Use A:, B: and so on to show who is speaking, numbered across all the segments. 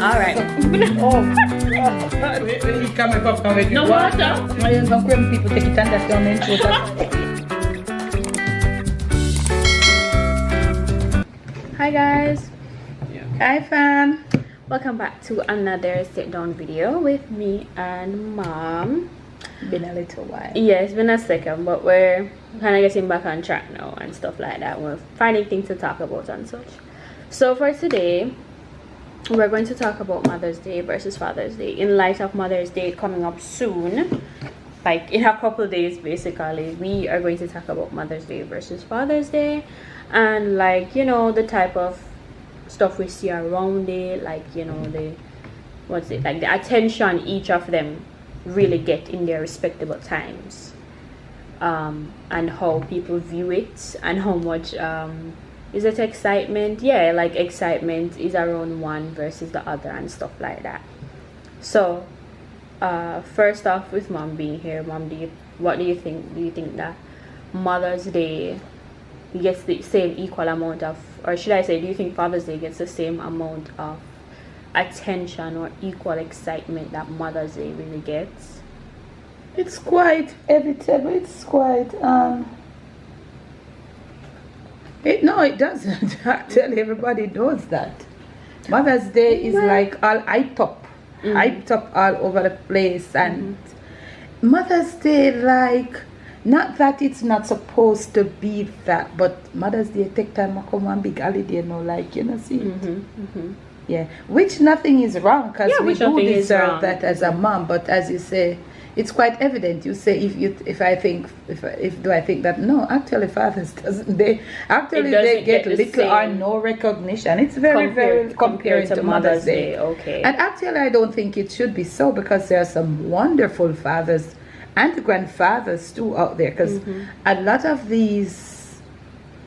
A: Alright.
B: Oh, God. When he come up with
A: No water.
B: Some cream people take it and that's down in throat.
A: Hi guys.
B: Hi fam.
A: Welcome back to another sit down video with me and mom.
B: Been a little while.
A: Yeah, it's been a second, but we're kind of getting back on track now and stuff like that. We're finding things to talk about and such. So for today, we're going to talk about Mother's Day versus Father's Day in light of Mother's Day coming up soon. Like in a couple days, basically, we are going to talk about Mother's Day versus Father's Day, and like, you know, the type of stuff we see around it, like, you know, the attention each of them really get in their respectable times, and how people view it, and how much is it excitement, like excitement is around one versus the other and stuff like that. So first off, with mom being here, mom, what do you think? Do you think that Mother's Day gets the same equal amount of, or should I say, do you think Father's Day gets the same amount of attention or equal excitement that Mother's Day really gets?
B: It's quite inevitable. It's quite no, it doesn't. Actually, everybody knows that Mother's Day is like all hyped up all over the place, and Mother's Day, like, not that it's not supposed to be that, but Mother's Day take time to come one big holiday, you know, like, you know, see it. Yeah, which nothing is wrong, because we do deserve that as a mom. But as you say, it's quite evident. You say, if I think that, no, actually fathers they get little or no recognition. It's very compared to Mother's Day.
A: Okay.
B: And actually I don't think it should be so, because there are some wonderful fathers and grandfathers too out there, because a lot of these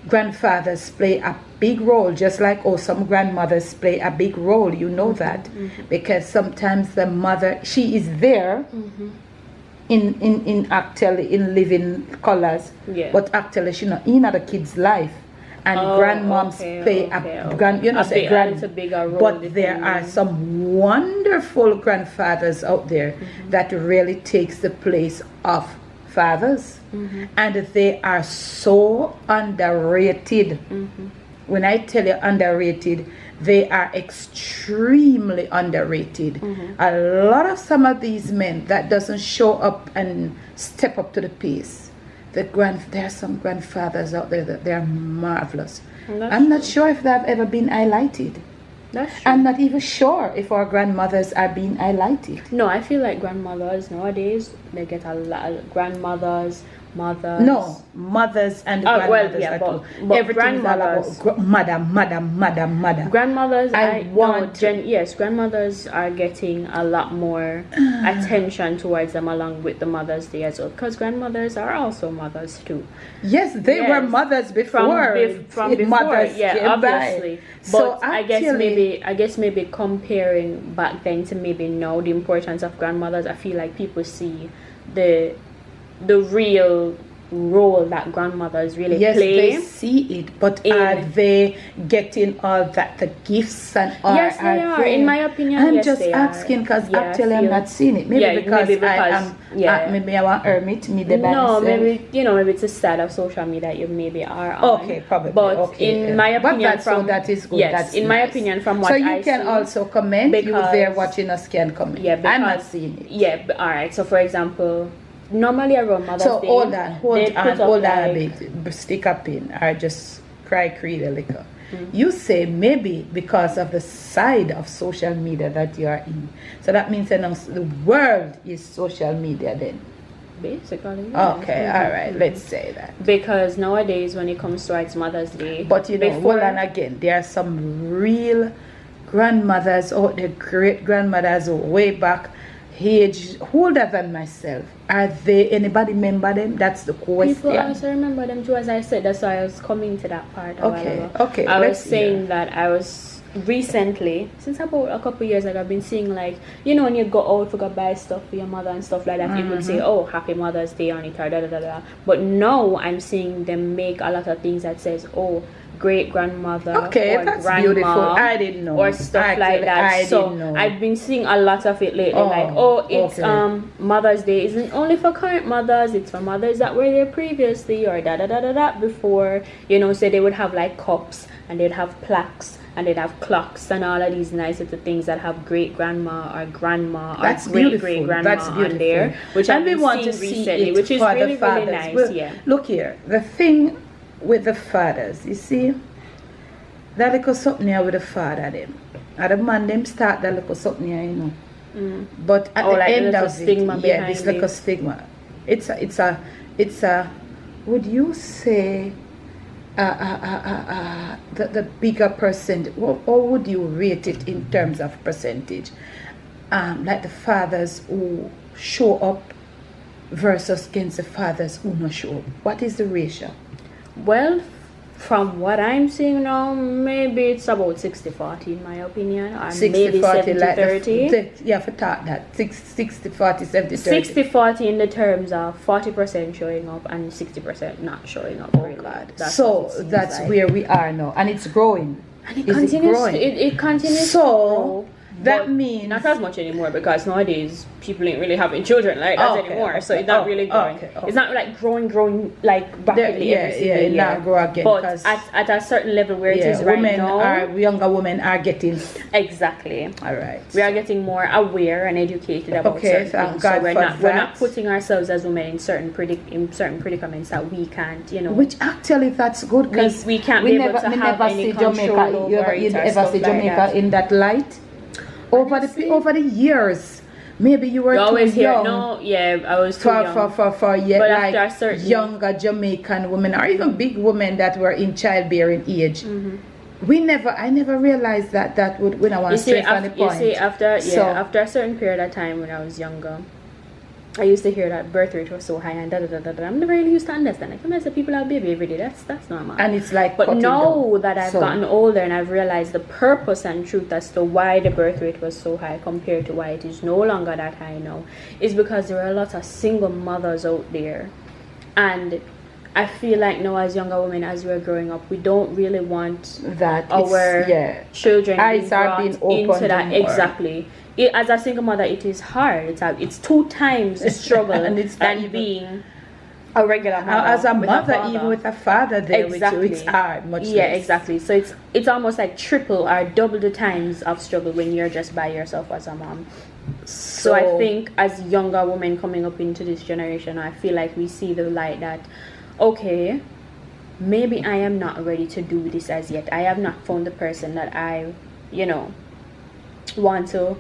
B: grandfathers play a big role, just like some grandmothers play a big role, you know that, because sometimes the mother, she is there in actually in living colors, but actually she not in other kids' life, and grandmoms play a
A: bigger role.
B: But there are some wonderful grandfathers out there that really takes the place of fathers, and they are so underrated. When I tell you underrated, they are extremely underrated. A lot of some of these men that doesn't show up and step up to the pace. There are some grandfathers out there that they are marvelous. I'm not sure if they've ever been highlighted.
A: That's true.
B: I'm not even sure if our grandmothers are being highlighted.
A: No, I feel like grandmothers nowadays, they get a lot of grandmothers, mothers.
B: No, mothers and grandmothers.
A: But
B: everything is all about madam.
A: Grandmothers, grandmothers are getting a lot more attention towards them, along with the Mother's Day as well, because grandmothers are also mothers too.
B: Yes, they were mothers before.
A: From before,
B: mothers
A: obviously.
B: By.
A: But
B: so
A: I guess maybe comparing back then to maybe now, the importance of grandmothers, I feel like people see the real role that grandmothers really play.
B: Yes, they see it, but are they getting all that, the gifts and all?
A: Yes, they are. In my opinion,
B: I'm just asking, because actually I'm not seeing it. Maybe because I am. Maybe I want hermit.
A: No, maybe maybe it's a side of social media you maybe are on.
B: Okay, probably.
A: But in my opinion,
B: that is good.
A: Yes,
B: that's
A: in
B: nice.
A: my opinion, from what
B: so
A: I
B: you can
A: see,
B: also comment. You there watching us can comment.
A: Yeah, because,
B: I'm not seeing it.
A: Yeah, all right. So for example, normally around Mother's Day.
B: So hold on a bit. Stick up in or just cry a little. You say maybe because of the side of social media that you are in. So that means that the world is social media then.
A: Basically. Yeah.
B: Okay, all right. Let's say that.
A: Because nowadays, when it comes towards Mother's Day,
B: but you know, hold on again. There are some real grandmothers or the great grandmothers way back, age older than myself. Are they, anybody remember them? That's the question.
A: People also remember them too, as I said. That's why I was coming to that part.
B: Okay.
A: I was saying that I was recently, since about a couple years ago, I've been seeing, like, you know, when you go out to go buy stuff for your mother and stuff like that, people would say, oh, happy Mother's Day on it, or da da da da. But now I'm seeing them make a lot of things that says, oh, great grandmother
B: Okay,
A: or
B: that's
A: grandma
B: beautiful. I didn't know.
A: or stuff like
B: Actually,
A: that.
B: I
A: So
B: didn't know.
A: I've been seeing a lot of it lately. Like, it's
B: okay.
A: Mother's Day isn't only for current mothers, it's for mothers that were there previously or da da da da da before. So they would have like cups and they'd have plaques and they'd have clocks and all of these nice little things that have great grandma or grandma or
B: That's
A: great
B: beautiful.
A: great grandma
B: That's beautiful.
A: on there, which
B: and
A: I've
B: we
A: been
B: want
A: seeing
B: to see
A: recently,
B: it
A: which is
B: for
A: really
B: the fathers.
A: really nice.
B: Well,
A: Yeah.
B: Look here, the thing with the fathers, you see, that little something here with the father them. And the man them start that little something here, But at the
A: like
B: end
A: little
B: of
A: stigma
B: it, yeah,
A: behind
B: this little
A: it.
B: stigma. It's a. Would you say? The bigger percent, or would you rate it in terms of percentage? Like the fathers who show up versus against the fathers who not show up. What is the ratio?
A: Well, from what I'm seeing now, maybe it's about 60-40 in my opinion, or
B: 60,
A: maybe
B: 40,
A: 70-30.
B: Yeah, for that 60, 40, 70, 30.
A: 60-40 in the terms of 40% showing up and 60% not showing up. Really.
B: God.
A: That's
B: So
A: what it seems
B: that's
A: like.
B: where we are now, and it's growing.
A: And it
B: Is
A: continues.
B: it growing?
A: It continues.
B: So,
A: to grow,
B: that
A: but
B: means
A: not as much anymore because nowadays people ain't really having children like that anymore. So it's not really growing. It's not like growing like rapidly every single year.
B: Now grow again.
A: But at a certain level where it is right now,
B: younger women are getting.
A: Exactly.
B: All right.
A: We are getting more aware and educated about certain things. So we're not putting ourselves as women in certain predicaments that we can't,
B: Which actually that's good because
A: we can't be able to have any control over it.
B: You ever see Jamaica in that light? Over the years, maybe you were too young.
A: No, yeah, I was too young.
B: For yet
A: But
B: like
A: after a certain
B: younger Jamaican women or even big women that were in childbearing age. I never realized that would when I want to straight from the point.
A: You see, after a certain period of time when I was younger, I used to hear that birth rate was so high and da da da da da. I'm never really used to understand. Like, I said, people have baby every day. That's normal.
B: And it's like,
A: but now that I've gotten older and I've realized the purpose and truth as to why the birth rate was so high compared to why it is no longer that high now, is because there are a lot of single mothers out there, and I feel like now as younger women, as we're growing up, we don't really want
B: that
A: our children being opened into that.
B: More.
A: Exactly. As a single mother, it is hard. It's 2 times the struggle than being a regular mother.
B: As a mother, even with a father there with you, it's hard. Much less.
A: Exactly. So it's almost like triple or double the times of struggle when you're just by yourself as a mom. So I think as younger women coming up into this generation, I feel like we see the light that, okay, maybe I am not ready to do this as yet. I have not found the person that I, want to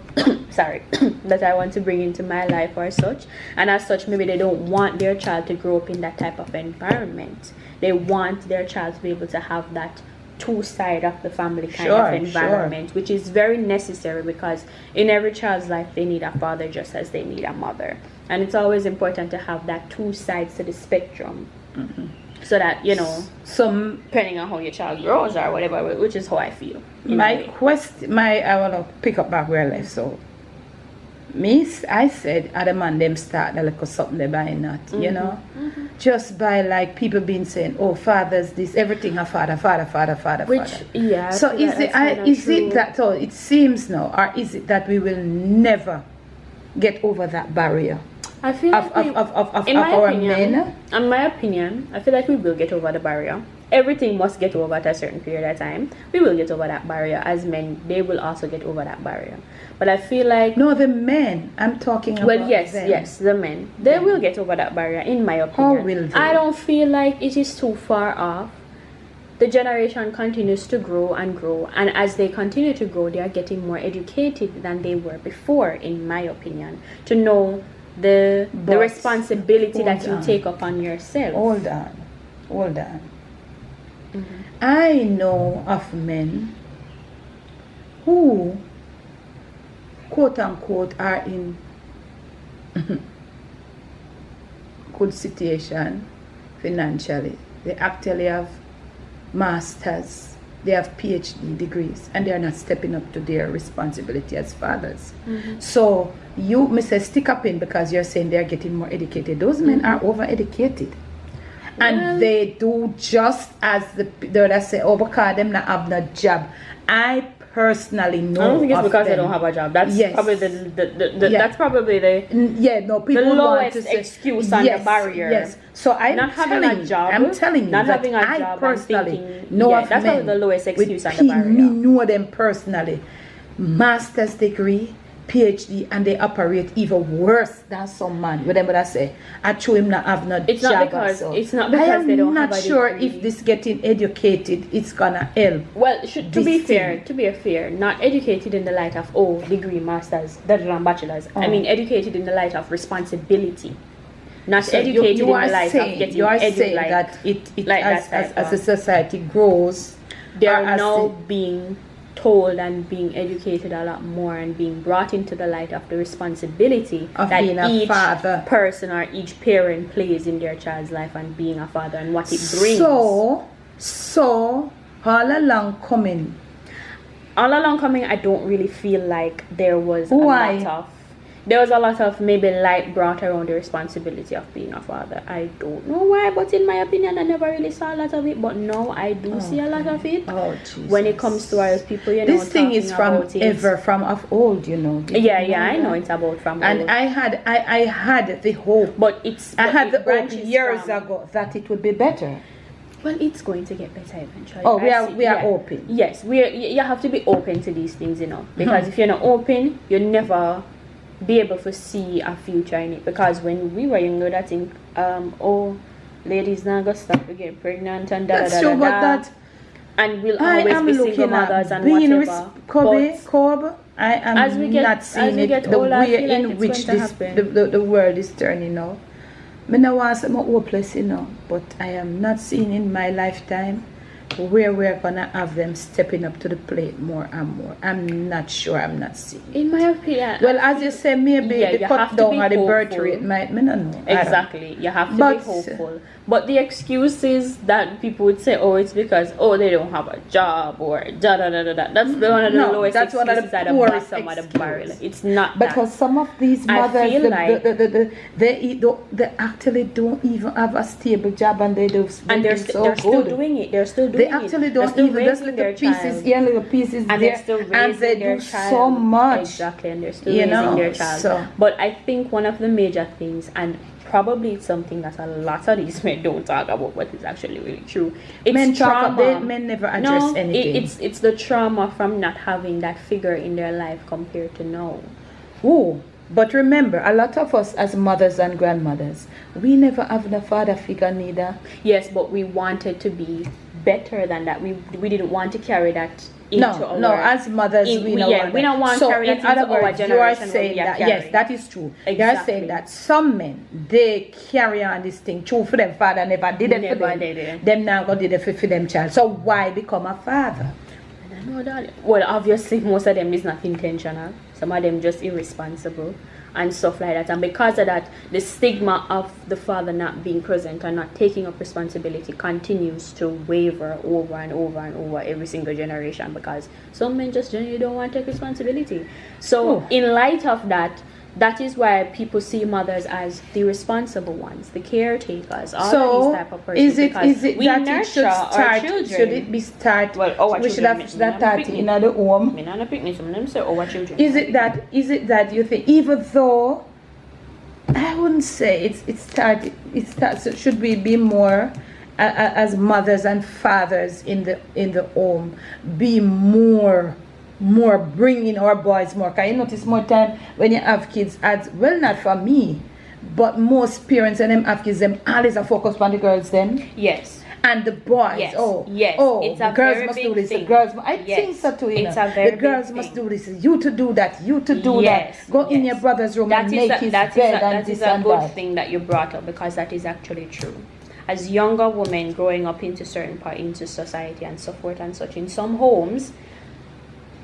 A: that I want to bring into my life or such. And as such, maybe they don't want their child to grow up in that type of environment. They want their child to be able to have that 2 side of the family kind of environment, which is very necessary because in every child's life they need a father just as they need a mother. And it's always important to have that 2 sides to the spectrum. So that, depending on how your child grows or whatever, which is how I feel.
B: I want to pick up back where I left. So, I said, the man them start a little something they buy not, just by like people being saying, oh, fathers, this, everything a father.
A: Which, yeah.
B: So is it that, so it seems now, or is it that we will never get over that barrier?
A: I feel like in my opinion, I feel like we will get over the barrier. Everything must get over at a certain period of time. We will get over that barrier. As men, they will also get over that barrier. But I feel like
B: the men. I'm talking about.
A: Well, yes, the men. They will get over that barrier, in my opinion.
B: How will they?
A: I don't feel like it is too far off. The generation continues to grow, and as they continue to grow, they are getting more educated than they were before, in my opinion, to know the responsibility that you take upon yourself.
B: Hold on. I know of men who, quote unquote, are in good situation financially. They actually have masters, they have PhD degrees, and they are not stepping up to their responsibility as fathers. So you, Mrs. Stick up in because you're saying they're getting more educated. Those men are over educated. and they do just as the other say, oh, because them not have no job. I personally know.
A: I don't think it's because they
B: them.
A: don't have a job. That's probably the
B: Yeah.
A: that's probably the
B: people
A: the
B: want
A: lowest
B: to say,
A: excuse and the barrier.
B: Yes. So
A: not having a job.
B: I'm telling you
A: not
B: that
A: having a
B: I
A: job
B: personally
A: and thinking,
B: know of
A: that's
B: men
A: probably the lowest excuse
B: with
A: and the barrier.
B: me know them personally, master's degree, PhD, and they operate even worse than some man. Whatever I say, I show him not have no
A: it's
B: job.
A: Not because,
B: so.
A: it's not because they don't have a
B: I'm not sure
A: degree.
B: if this getting educated it's gonna help.
A: Well, to be fair, not educated in the light of degree, masters, bachelors. I mean, educated in the light of responsibility. Not
B: So
A: educated in the light of getting
B: you are saying
A: like,
B: that
A: like
B: as a society grows,
A: they're now being told and being educated a lot more and being brought into the light of the responsibility
B: of
A: that
B: being a
A: each
B: father
A: person or each parent plays in their child's life and being a father and what it brings.
B: So all along coming,
A: I don't really feel like there was a lot of maybe light brought around the responsibility of being a father. I don't know why, but in my opinion, I never really saw a lot of it. But now I do see a lot of it.
B: Oh, Jesus.
A: When it comes to us people,
B: this thing is from of old, I
A: know it's about from
B: and
A: old.
B: I had the hope,
A: but
B: I had the hope years ago that it would be better.
A: Well, it's going to get better eventually.
B: Oh, we are open.
A: Yes, you have to be open to these things, because if you're not open, you never be able to see a future in it. Because when we were younger, I think ladies now gonna stop to get pregnant and
B: that's true, but that
A: and we'll always be single mothers and whatever.
B: I am not seeing the way in which the world is turning now. I don't want to say I'm hopeless, but I am not seeing in my lifetime where we're gonna have them stepping up to the plate more and more. I'm not sure. I'm not seeing.
A: In my opinion,
B: well, as you say, maybe the cut down of the birth rate might. I don't know.
A: Exactly, you have to be hopeful. But the excuses that people would say, it's because they don't have a job or da da da da da. That's one of the lowest excuses. That's one of the poorest of the barrel. It's not
B: because some of these mothers, they actually don't even have a stable job and they're
A: still doing it. They're still doing it.
B: They actually don't even just little pieces here, little pieces
A: and
B: there,
A: they're still raising
B: and they
A: their
B: do
A: child.
B: so much.
A: Exactly, and they're still raising their child. So. But I think one of the major things, and probably it's something that a lot of these men don't talk about, but it's actually really true. It's trauma.
B: Men never address anything.
A: It's the trauma from not having that figure in their life compared to now.
B: Oh, but remember, a lot of us as mothers and grandmothers, we never have the father figure neither.
A: Yes, but we wanted to be better than that. We didn't want to carry that into
B: as mothers we don't want to carry that into our generation. You are saying that yes, that is true. Exactly. You are saying that some men, they carry on this thing true for them father never did it for them. Them now go did it for them child. So why become a father?
A: I know that. Well, obviously most of them is not intentional. Some of them just irresponsible and stuff like that, and because of that, the stigma of the father not being present and not taking up responsibility continues to waver over and over and over every single generation, because some men just generally don't want to take responsibility. So in light of that, that is why people see mothers as the responsible ones, the caretakers, all of these type of persons.
B: Is it
A: we
B: that
A: nurture
B: it should start?
A: Our children.
B: Should it be start?
A: Well,
B: we should have started in the home. Is it that you think, even though I wouldn't say it should we be more as mothers and fathers in the home, be more bringing our boys more? Can you notice more time when you have kids, as well, not for me, but most parents and them have kids, them always are focused on the girls then?
A: Yes.
B: And the boys,
A: yes.
B: It's the girls must do this. Thing. The girls, I think so too. The girls must do this. You to do that. You to do that. Go in your brother's room and make his bed and this and that.
A: That is a good thing that you brought up, because that is actually true. As younger women growing up into certain part into society and so forth and such, in some homes,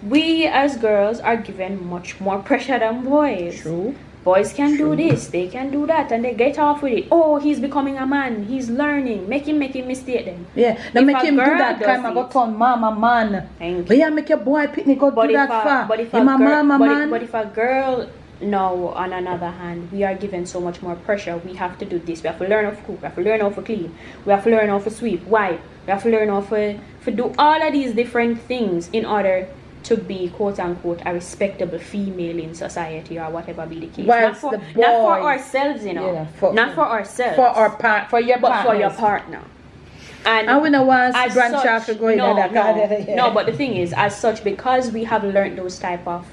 A: we as girls are given much more pressure than boys.
B: True.
A: Boys can do this, they can do that, and they get off with it. He's becoming a man, he's learning, make him mistake then.
B: Yeah, now make him do that time I got on mama man. But yeah, make your boy picnic go do that far.
A: But if a girl now, on another hand, we are given so much more pressure. We have to do this. We have to learn how to cook. We have to learn how to clean. We have to learn how to sweep, wipe. We have to learn how to do all of these different things in order to be, quote unquote, a respectable female in society, or whatever be the case. Not for ourselves, you know. Yeah, not for ourselves.
B: For your
A: partner. And
B: we don't want branch to go in
A: No, but the thing is, as such, because we have learned those type of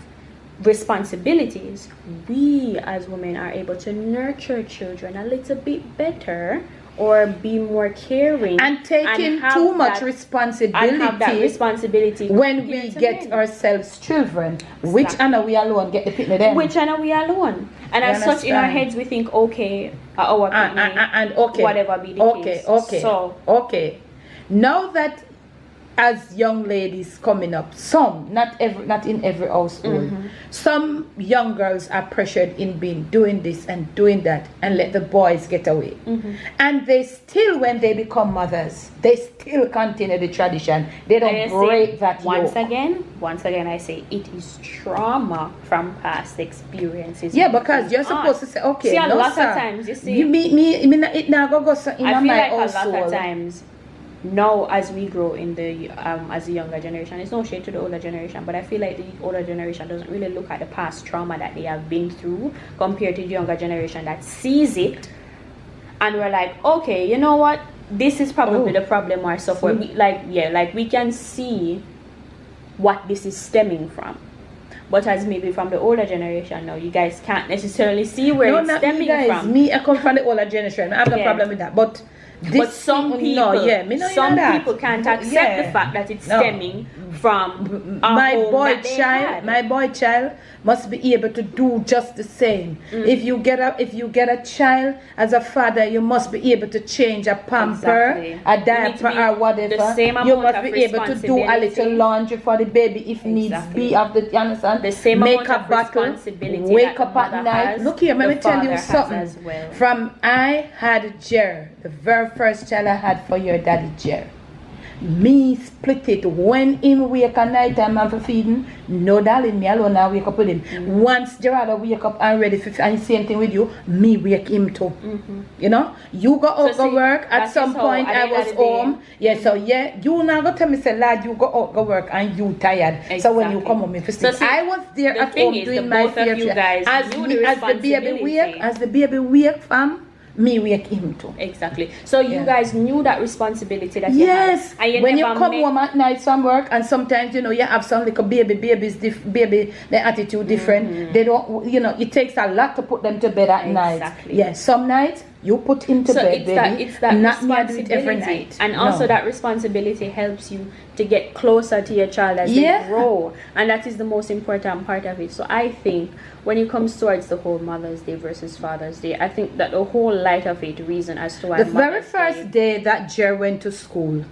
A: responsibilities, we as women are able to nurture children a little bit better, or be more caring,
B: and taking too much responsibility when we get ourselves children. Exactly. Which and we alone get the picnic then.
A: Which and we alone. And as such, in our heads, we think, okay, our picnic,
B: and okay,
A: whatever be the case.
B: Okay. Now that, as young ladies coming up, not in every household, some young girls are pressured in doing this and doing that, and let the boys get away. And they still, when they become mothers, they still continue the tradition. They don't break that
A: once again I say it is trauma from past experiences.
B: Yeah, because you're supposed to say, okay,
A: a lot of times, you see,
B: you meet me, it now go in
A: I feel
B: my
A: like
B: household.
A: A lot of times now, as we grow in the as a younger generation, it's no shade to the older generation, but I feel like the older generation doesn't really look at the past trauma that they have been through compared to the younger generation that sees it, and we're like, okay, you know what, this is probably the problem or so forth. We can see what this is stemming from. But as maybe from the older generation now, you guys can't necessarily see where it's stemming from.
B: Me, I come from the older generation. I have no problem with that. But
A: some people, people can't accept the fact that it's stemming from
B: my boy child must be able to do just the same. If you get a child, as a father, you must be able to change a pamper, a diaper, or whatever. You must be able to do a little laundry for the baby if needs be. You understand?
A: The same
B: make
A: amount
B: a
A: of responsibility.
B: Wake up at night. Look here, let me tell you something. From I had Jer, the very first child I had for your daddy Jer. Me split it when him wake at night time and for feeding. No darling, me alone I wake up with him. Once Gerardo wake up and ready for and same thing with you, me wake him too. You know? You go out go work. At some point I was home. Yeah, so you now go tell me say lad, you go out go work and you tired. Exactly. So when you come home for sleep. I was there at home doing my fair share. As the baby wake fam. Me wake him too.
A: Exactly. So you guys knew that responsibility that
B: you had. And when you come home at night from work, and sometimes you have some little babies, their attitude different. They don't, it takes a lot to put them to bed at night. Yeah, some nights you put him to bed, baby.
A: It's that
B: not me do it every night.
A: And also that responsibility helps you to get closer to your child as they grow, and that is the most important part of it. So I think when it comes towards the whole Mother's Day versus Father's Day, I think that the whole light of it, reason as to why
B: the very first day that Jer went to school,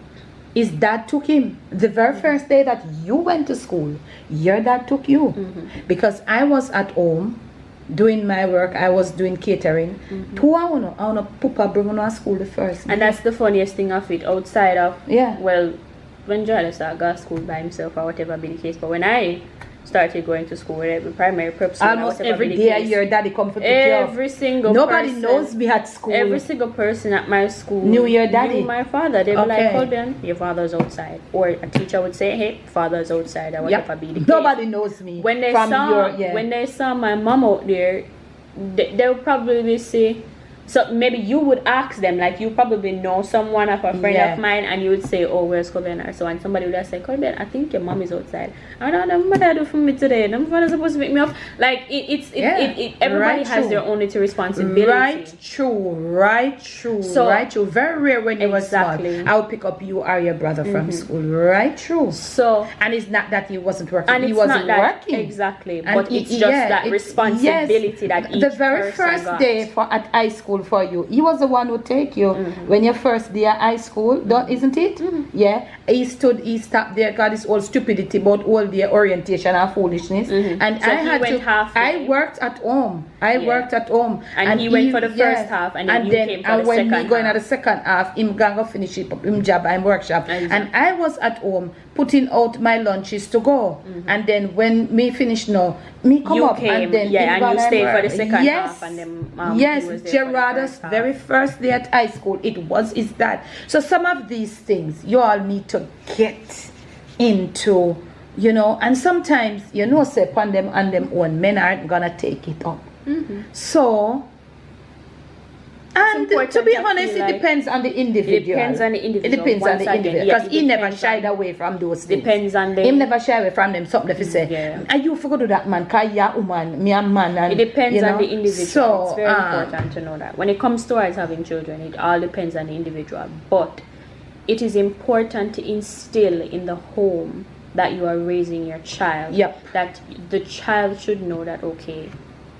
B: his dad took him. The very first day that you went to school, your dad took you. Because I was at home doing my work, I was doing catering. I want to Papa bring to school the first day.
A: And that's the funniest thing of it, outside of well, when Joel started going to school by himself or whatever be the case, but when I started going to school with primary prep school,
B: almost every day your daddy come for pick you up.
A: Every single
B: nobody
A: person
B: knows me at school.
A: Every single person at my school
B: knew your daddy.
A: Knew my father. They were like, Colben, your father's outside. Or a teacher would say, hey, father's outside, or whatever be the case.
B: Nobody knows me.
A: When they saw my mom out there, they would probably say, so maybe you would ask them, like you probably know someone of a friend of mine, and you would say, oh, where's Colben? Or so, and somebody would just say, Colben, I think your mom is outside. I don't know what I do for me today. My father's supposed to pick me up. Like everybody has their own little responsibility.
B: Right, true. Very rare when you were small. I'll pick up you or your brother from school. Right, true.
A: So,
B: and it's not that he wasn't working. And he wasn't working.
A: Exactly. And but it's just that responsibility that each
B: the very first day at high school school for you. He was the one who take you when you first day at high school, isn't it? Yeah. He stopped there, got this whole stupidity about all the orientation and foolishness. And
A: So
B: I
A: he
B: had
A: went
B: to.
A: halfway.
B: I worked at home. I worked at home.
A: And he went for the first half, and then you came for the
B: when
A: second
B: me going
A: half.
B: at the second half, him gonna finish it up, him job and workshop. And I was at home putting out my lunches to go. And then when me finish now, me come
A: You
B: up
A: came,
B: and then
A: yeah,
B: him
A: and you
B: gonna
A: stayed for
B: work.
A: the second
B: Yes.
A: half, and then
B: yes,
A: he was there for the
B: Gerardo's
A: first half.
B: very first day at high school, is that. So some of these things you all need to get into, and sometimes say upon them and them own, men aren't gonna take it up. So, and to be honest, it depends on the individual.
A: It depends on the individual.
B: It depends on the individual, because he never shied
A: on,
B: away from those things.
A: Depends on the.
B: Him never shy away from them. Something if he say,
A: Yeah.
B: "Are you forgot to that man? Cause you woman, me a man." And
A: It depends on the individual.
B: So,
A: it's very important to know that. When it comes towards having children, it all depends on the individual. But it is important to instill in the home that you are raising your child.
B: Yep.
A: That the child should know that, okay,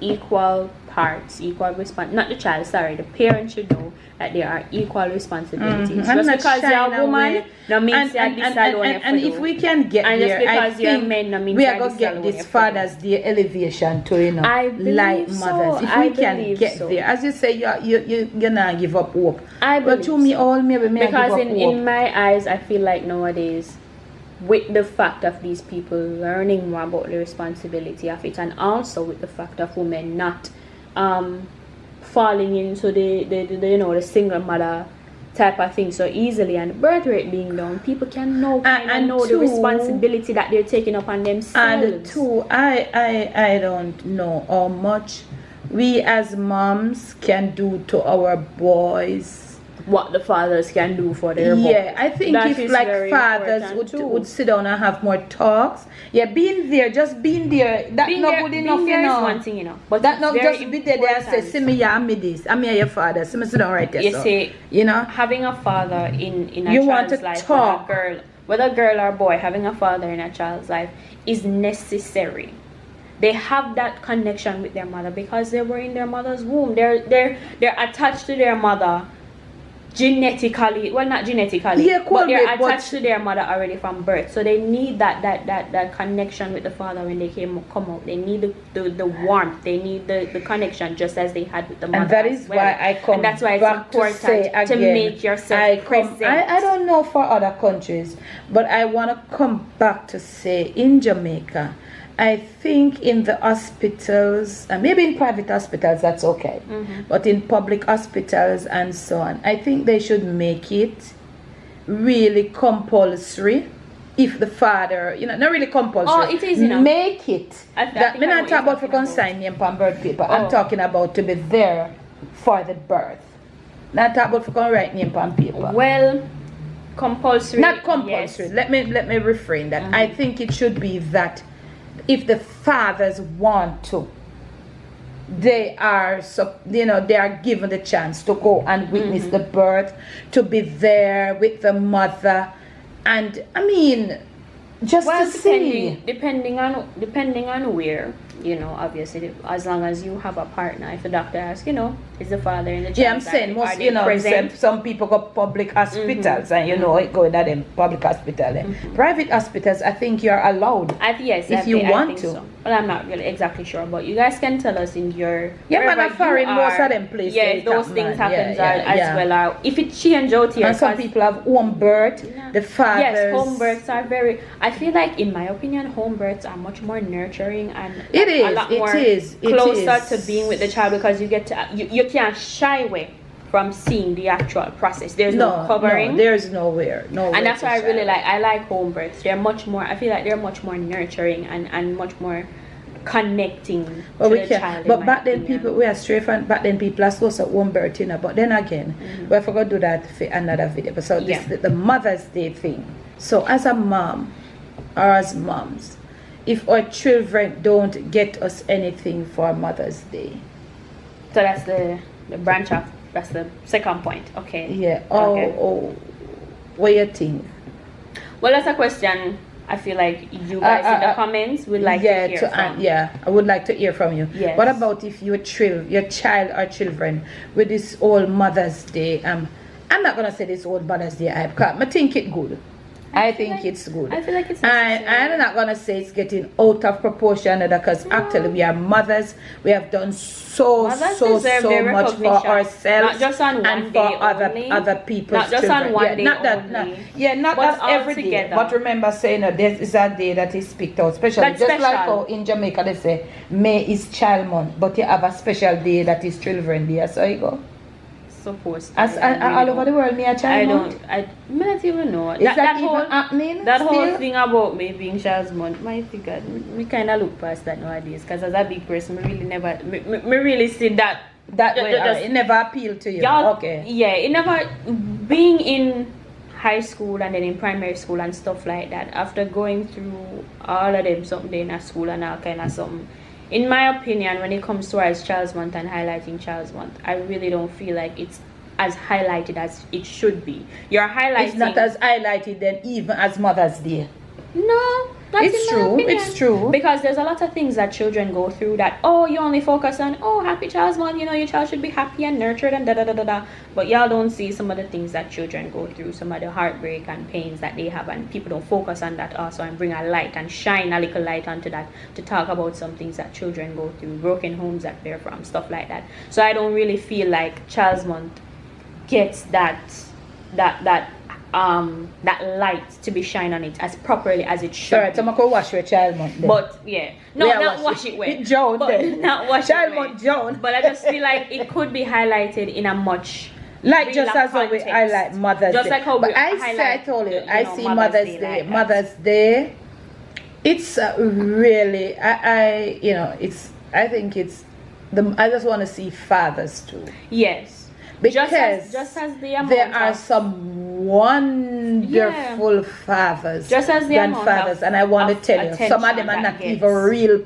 A: equal parts, equal not the child, sorry, the parent should know that there are equal responsibilities.
B: I'm
A: Just
B: not
A: because you're
B: shying
A: a woman,
B: away.
A: no means that this alone you have to
B: and
A: do.
B: if we can get
A: And just
B: there, I
A: because you're
B: think
A: men, no means
B: we
A: that
B: are going
A: this
B: to get
A: alone
B: this
A: you have to
B: Father's Day elevation to,
A: I believe
B: like
A: so.
B: mothers. If
A: I
B: we can
A: believe
B: get
A: so.
B: there, as you say, you're not give up hope.
A: I
B: But
A: believe
B: to me,
A: so.
B: all maybe me
A: Because
B: give up hope.
A: in my eyes, I feel like nowadays, with the fact of these people learning more about the responsibility of it, and also with the fact of women not falling into the single mother type of thing so easily, and the birth rate being down, people can know
B: And
A: know the
B: two,
A: responsibility that they're taking upon themselves.
B: And two, I don't know how much we as moms can do to our boys.
A: What the fathers can do for their boys.
B: Yeah, I think
A: That
B: if
A: is
B: like
A: very
B: fathers
A: important too.
B: would sit down and have more talks. Yeah, being there, just being there, that's not good enough,
A: being there is one thing, but
B: that not
A: it's
B: just
A: very
B: be there and say,
A: important.
B: see me, yeah, I'm me this, I'm here your father, see me sit down right there.
A: You
B: so,
A: see,
B: having
A: a father in a
B: You want
A: child's
B: to
A: life,
B: talk.
A: whether girl or boy, having a father in a child's life is necessary. They have that connection with their mother because they were in their mother's womb. They're attached to their mother genetically, well, not genetically,
B: Yeah, cool,
A: but they're
B: babe,
A: attached to their mother already from birth. So they need that connection with the father when they come out. They need the warmth. They need the connection just as they had with the mother.
B: And that
A: as
B: is
A: well.
B: why I come
A: And that's why it's
B: back
A: important
B: to say again,
A: make yourself present.
B: I don't know for other countries, but I want to come back to say in Jamaica, I think in the hospitals, and maybe in private hospitals, that's okay. But in public hospitals and so on, I think they should make it really compulsory. If the father, not really compulsory.
A: Oh, it is,
B: Make it.
A: I
B: That
A: think
B: me
A: I know
B: not
A: what
B: talk
A: you're
B: about for
A: talking
B: consign name on birth paper.
A: Oh.
B: I'm talking about to be there for the birth. Not talk about for con write name on paper.
A: Well, compulsory.
B: Not compulsory.
A: Yes.
B: Let me refrain that. I think it should be that if the fathers want to, they are they are given the chance to go and witness the birth, to be there with the mother, and I mean, just to see.
A: Depending on where, obviously, as long as you have a partner. If the doctor asks, is the father in the child?
B: Yeah, I'm saying most, some people go public hospitals and it go in that in public hospital. Private hospitals, I think you're allowed.
A: Yes,
B: if you want to.
A: So. Well, I'm not really exactly sure, but you guys can tell us in your
B: man, foreign most of them places.
A: Yeah, those things happen
B: as
A: well. If it change out here,
B: and some people have home birth. The fathers.
A: Yes, home births are very. I feel like, in my opinion, home births are much more nurturing and a lot more closer to being with the child, because you get to you can't shy away from seeing the actual process. There's no covering.
B: No, there's nowhere.
A: And that's why I like home births. They're much more. I feel like they're much more nurturing and much more connecting to the child.
B: But back then, we are straight from back then. People are supposed to home birth, But then again, we forgot to do that for another video. But so this the Mother's Day thing. So as a mom, or as moms, if our children don't get us anything for Mother's Day,
A: so that's the branch of. That's the second point. Okay.
B: Yeah.
A: Okay.
B: What do you think?
A: Well, that's a question I feel like you guys in the comments would like to hear from.
B: I would like to hear from you.
A: Yes.
B: What about if your child or children with this whole Mother's Day? I'm not gonna say this whole Mother's Day hype, because I think it good. I think it's good.
A: I feel like it's necessary.
B: I'm not gonna say it's getting out of proportion, because actually we are mothers. We have done so much for ourselves,
A: not just on one
B: and
A: day
B: for other people's
A: not just
B: children.
A: on one day
B: not that,
A: only.
B: not that every day.
A: Together.
B: But remember saying that there is a day that is picked out special.
A: That's
B: just
A: special.
B: like how in Jamaica they say May is Child Month, but you have a special day that is Children Day. So you go.
A: Supposed
B: as all over the world, me a child month.
A: I don't even know.
B: Is that even happening?
A: That
B: still?
A: whole thing about me being child's month, my figure, we kind of look past that nowadays. Because as a big person, me really never, me really see that.
B: It never appealed to you. Okay.
A: Yeah, it never. Being in high school and then in primary school and stuff like that, after going through all of them, something in a school and all kind of something. In my opinion, when it comes towards Child's Month and highlighting Child's Month, I really don't feel like it's as highlighted as it should be. You're highlighting... It's
B: not as highlighted then even as Mother's Day.
A: No, that's
B: it's true. It's true.
A: Because there's a lot of things that children go through that, oh, you only focus on, oh, happy Child's Month, you know, your child should be happy and nurtured and da-da-da-da-da. But y'all don't see some of the things that children go through, some of the heartbreak and pains that they have, and people don't focus on that also and bring a light and shine a little light onto that to talk about some things that children go through, broken homes that they're from, stuff like that. So I don't really feel like Child's Month gets that light to be shined on it as properly as it should.
B: Alright, so I'm gonna go wash your Child Month then.
A: But yeah, no, not wash it wet.
B: Joan then.
A: Not wash
B: Child
A: it wet.
B: Month Joan.
A: But I just feel like it could be highlighted in a much
B: like just as how we highlight Mother's Day.
A: Just like how
B: but
A: we
B: I told you, I see Mother's Day. Like Mother's Day. It's really I think it's I just want to see fathers too.
A: Yes.
B: Because
A: just as the amount
B: there are some wonderful fathers,
A: just as the
B: grandfathers, and I want to tell you, some of them are not even real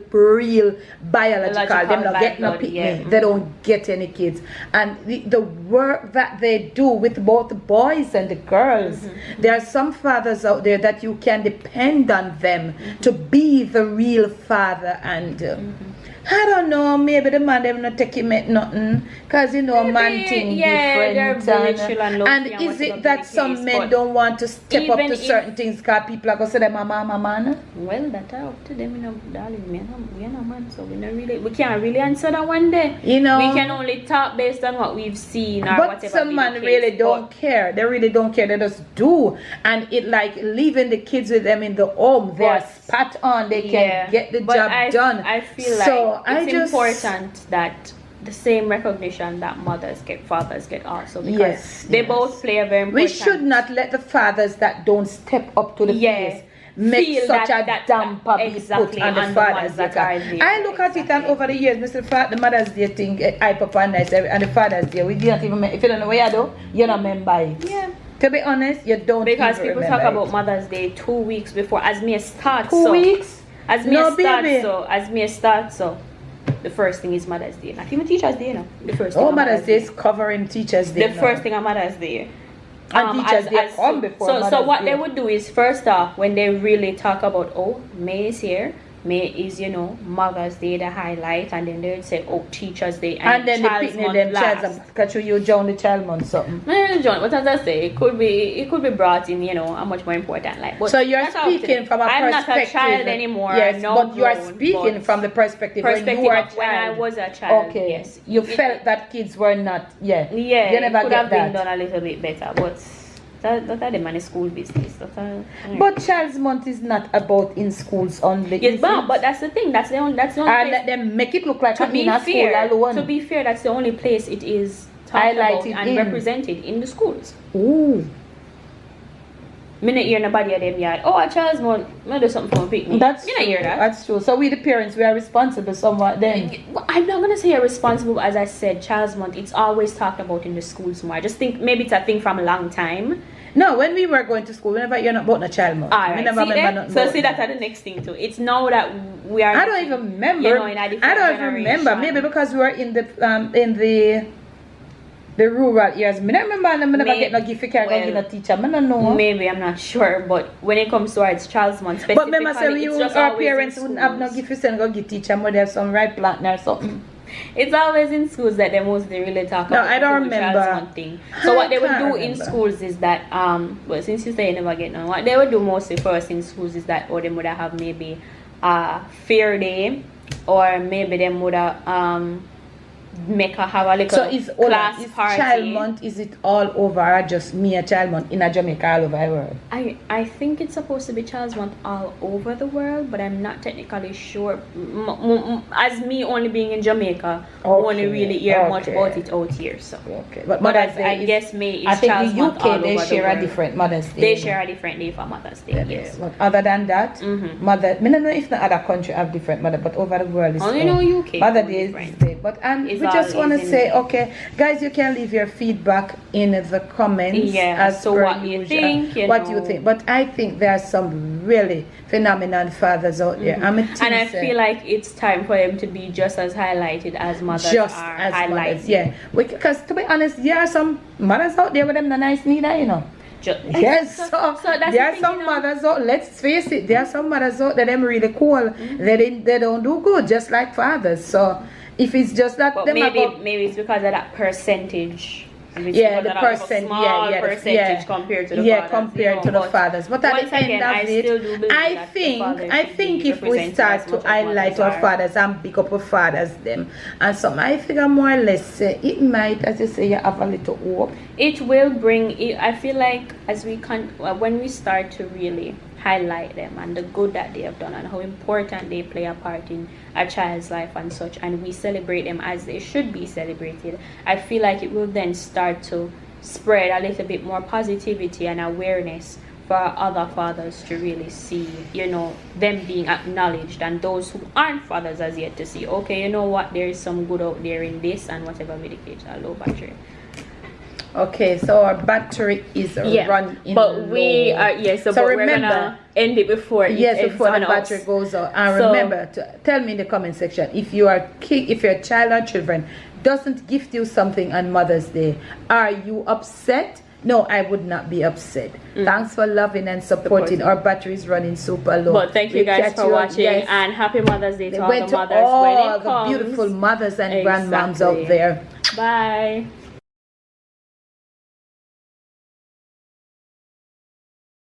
B: biological. They're not getting no picnic. They don't get any kids, and the work that they do with both the boys and the girls. There are some fathers out there that you can depend on them to be the real father and. I don't know, maybe the man them not take him at nothing, cause man thing different. And is it that some men don't want to step up to certain things cause people are gonna say them mama man?
A: Well, that are up to them, darling. We are no man, so we can't really answer that one day. We can only talk based on what we've seen or
B: but
A: whatever.
B: Some men really don't care. They really don't care. They just do, and it like leaving the kids with them in the home. They are spot on. They can get the job done.
A: I feel like it's important that the same recognition that mothers get, fathers get also, because they both play a very important.
B: We should not let the fathers that don't step up to the place make such a damper be put on the fathers that are there. I look at it and over the years, the Mother's Day thing, I pop on nice, and the Father's Day, we didn't even, if you don't know where you do, you don't remember it.
A: Yeah.
B: To be honest, you don't
A: because people talk about Mother's Day 2 weeks before, as me start. 2 weeks? As me start, so the first thing is Mother's Day. Not even Teacher's Day, the first thing.
B: Mother's Day is covering Teacher's Day.
A: The first thing on Mother's Day.
B: And Teacher's Day come before Mother's Day.
A: So what they would do is, first off, when they really talk about, May is here, May is, Mother's Day, the highlight, and then they would say, Teacher's Day, and then they pick them last.
B: Because you join the Child Month something.
A: No, John, what does I say? It could be brought in, a much more important light. But
B: so you're speaking from a perspective.
A: I'm not a child anymore.
B: Yes, but you are speaking from the perspective when you were a child.
A: When I was a child.
B: Okay.
A: Yes.
B: You felt that kids were not. Yeah.
A: You
B: never
A: could have been done a little bit better, but. That are the money school business.
B: But Child's Month is not about in schools only.
A: Yes, but that's the thing. That's the only.
B: And let them make it look like I'm in a school alone.
A: To be fair, that's the only place it is talked about and represented in the schools.
B: Ooh.
A: Minute hear nobody of them yard. A Child's Month. I do something for a picnic.
B: That's
A: true. Hear that.
B: That's true. So we the parents, we are responsible somewhat then.
A: I'm not gonna say you're responsible. As I said, Child's Month. It's always talked about in the schools more. I just think maybe it's a thing from a long time.
B: No, when we were going to school, whenever you're not about a Child Month.
A: Alright, see that's the next thing too. It's now that we are.
B: I don't even remember. I don't even remember. Maybe because we were in the the rural years. Me not remember. I never get no gift. You can't go give no teacher. Me don't know.
A: Maybe I'm not sure, but when it comes towards Child's Month, specifically,
B: but remember, say our parents wouldn't have no gift. You send go give teacher. More they have some right plant or something.
A: It's always in schools that they mostly really talk about
B: I don't remember.
A: Child's Month thing. So what they would do in schools is that well, since you say you never get none, what they would do mostly first in schools is that, or they would have maybe a fair day, or maybe they would have a little class party.
B: Child Month, is it all over, or just me a Child Month in a Jamaica all over the world?
A: I think it's supposed to be Child's Month all over the world, but I'm not technically sure. As me only being in Jamaica, only really hear much about it out here. So
B: but Mother's Day,
A: I guess May is
B: I think
A: Child's
B: the
A: Month all
B: UK they
A: over
B: share
A: the
B: a
A: world.
B: different Mother's Day.
A: They share a different day for Mother's Day. Yes.
B: But other than that, Mother. I don't know if the other country have different Mother, but over the world is
A: only know UK.
B: Mother Day is day. But we just want to say, okay, guys, you can leave your feedback in the comments.
A: Yeah. So what you think? You
B: think? But I think there are some really phenomenal fathers out there. And
A: I feel like it's time for them to be just as highlighted as mothers are highlighted.
B: Mothers, yeah. Because to be honest, there are some mothers out there with them the nice neither, you know. Yes, so
A: that's
B: there are some mothers out. Let's face it, there are some mothers out that them really cool. They don't do good, just like fathers. So if it's just that,
A: but maybe it's because of that percentage.
B: Yeah, the percentage
A: compared to the fathers.
B: Compared to the fathers. But at the end of it, I think if we start to highlight our fathers and pick up our fathers them and some, I figure more or less it might, as you say, you have a little hope.
A: It will bring. I feel like as when we start to really highlight them and the good that they have done and how important they play a part in a child's life and such, and we celebrate them as they should be celebrated, I feel like it will then start to spread a little bit more positivity and awareness for other fathers to really see, them being acknowledged, and those who aren't fathers as yet to see, okay, you know what, there is some good out there in this, and whatever medicates a low battery.
B: Okay, so our battery is run in
A: but
B: low.
A: We are so remember, we're gonna end it before the
B: battery goes out. And remember to tell me in the comment section if your child or children doesn't gift you something on Mother's Day, are you upset? No, I would not be upset. Thanks for loving and supporting. Our battery is running super low.
A: But thank you guys for watching, and happy Mother's Day to all the mothers.
B: All the beautiful mothers and grandmoms out there.
A: Bye.